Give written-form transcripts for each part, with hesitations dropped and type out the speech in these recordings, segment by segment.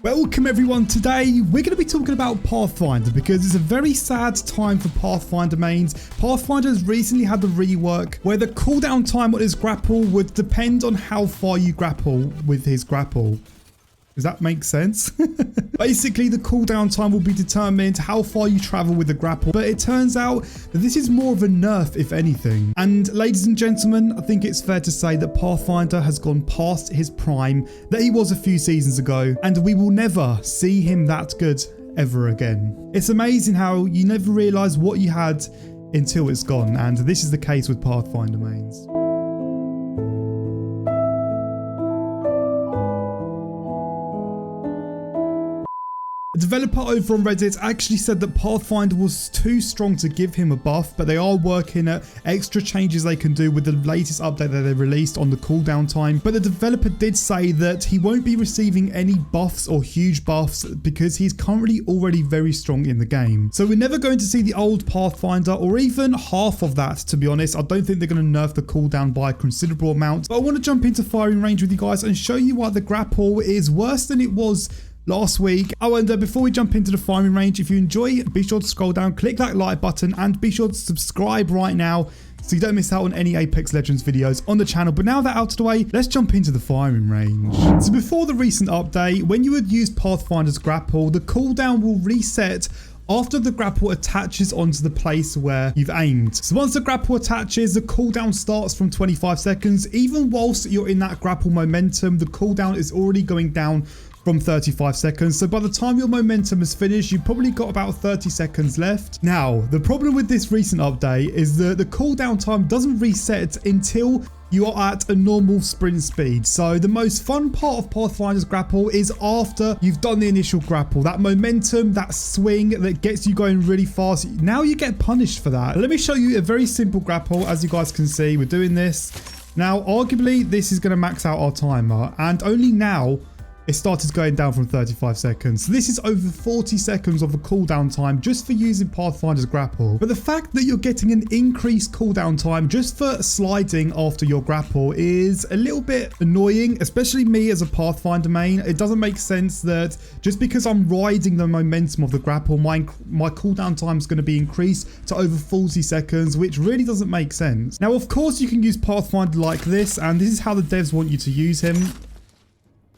Welcome everyone. Today we're going to be talking about Pathfinder because it's a very sad time for Pathfinder mains. Pathfinder has recently had the rework where the cooldown time on his grapple would depend on how far you grapple with his grapple. Does that make sense? Basically, the cooldown time will be determined how far you travel with the grapple, but it turns out that this is more of a nerf, if anything. And ladies and gentlemen, I think it's fair to say that Pathfinder has gone past his prime that he was a few seasons ago, and we will never see him that good ever again. It's amazing how you never realise what you had until it's gone, and this is the case with Pathfinder mains. A developer over on Reddit actually said that Pathfinder was too strong to give him a buff, but they are working at extra changes they can do with the latest update that they released on the cooldown time. But the developer did say that he won't be receiving any buffs or huge buffs because he's currently already very strong in the game. So we're never going to see the old Pathfinder or even half of that, to be honest. I don't think they're going to nerf the cooldown by a considerable amount. But I want to jump into firing range with you guys and show you why the grapple is worse than it was last week. Oh, and before we jump into the firing range, if you enjoy, be sure to scroll down, click that like button, and be sure to subscribe right now so you don't miss out on any Apex Legends videos on the channel. But now that out of the way, let's jump into the firing range. So before the recent update, when you would use Pathfinder's grapple, the cooldown will reset after the grapple attaches onto the place where you've aimed. So once the grapple attaches, the cooldown starts from 25 seconds. Even whilst you're in that grapple momentum, the cooldown is already going down from 35 seconds. So by the time your momentum is finished, you've probably got about 30 seconds left. Now, the problem with this recent update is that the cooldown time doesn't reset until you are at a normal sprint speed. So the most fun part of Pathfinder's grapple is after you've done the initial grapple. That momentum, that swing that gets you going really fast. Now you get punished for that. Let me show you a very simple grapple. As you guys can see, we're doing this. Now, arguably, this is going to max out our timer. And only now it started going down from 35 seconds. So this is over 40 seconds of a cooldown time just for using Pathfinder's grapple. But the fact that you're getting an increased cooldown time just for sliding after your grapple is a little bit annoying, especially me as a Pathfinder main. It doesn't make sense that just because I'm riding the momentum of the grapple, my cooldown time is going to be increased to over 40 seconds, which really doesn't make sense. Now, of course, you can use Pathfinder like this, and this is how the devs want you to use him.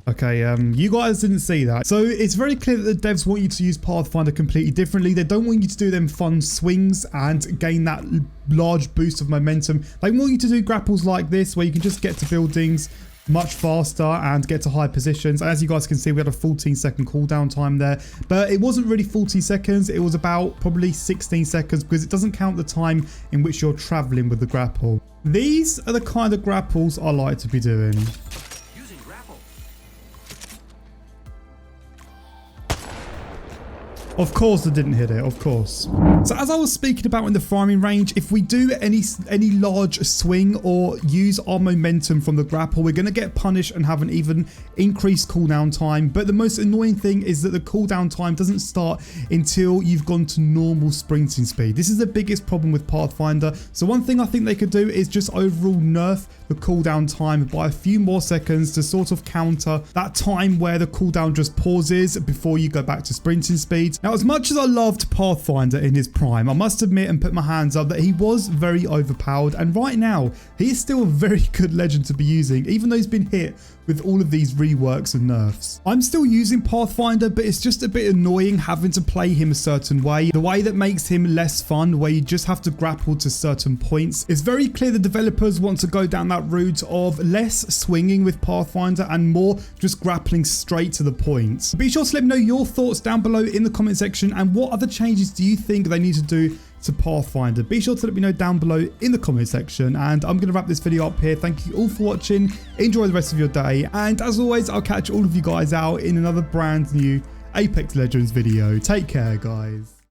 Okay, you guys didn't see that. So it's very clear that the devs want you to use Pathfinder completely differently. They don't want you to do them fun swings and gain that large boost of momentum. They want you to do grapples like this where you can just get to buildings much faster and get to high positions. As you guys can see, we had a 14-second cooldown time there, but it wasn't really 40 seconds. It was about probably 16 seconds because it doesn't count the time in which you're traveling with the grapple. These are the kind of grapples I like to be doing. Of course I didn't hit it, of course. So as I was speaking about in the firing range, if we do any large swing or use our momentum from the grapple, we're going to get punished and have an even increased cooldown time. But the most annoying thing is that the cooldown time doesn't start until you've gone to normal sprinting speed. This is the biggest problem with Pathfinder. So one thing I think they could do is just overall nerf the cooldown time by a few more seconds to sort of counter that time where the cooldown just pauses before you go back to sprinting speed. Now, as much as I loved Pathfinder in his prime, I must admit and put my hands up that he was very overpowered, and right now he is still a very good legend to be using, even though he's been hit with all of these reworks and nerfs. I'm still using Pathfinder, but it's just a bit annoying having to play him a certain way, the way that makes him less fun, where you just have to grapple to certain points. It's very clear the developers want to go down that route of less swinging with Pathfinder and more just grappling straight to the point. Be sure to let me know your thoughts down below in the comment section, and what other changes do you think they need to do to Pathfinder. Be sure to let me know down below in the comment section, and I'm going to wrap this video up here. Thank you all for watching. Enjoy the rest of your day, and as always, I'll catch all of you guys out in another brand new Apex Legends video. Take care, guys.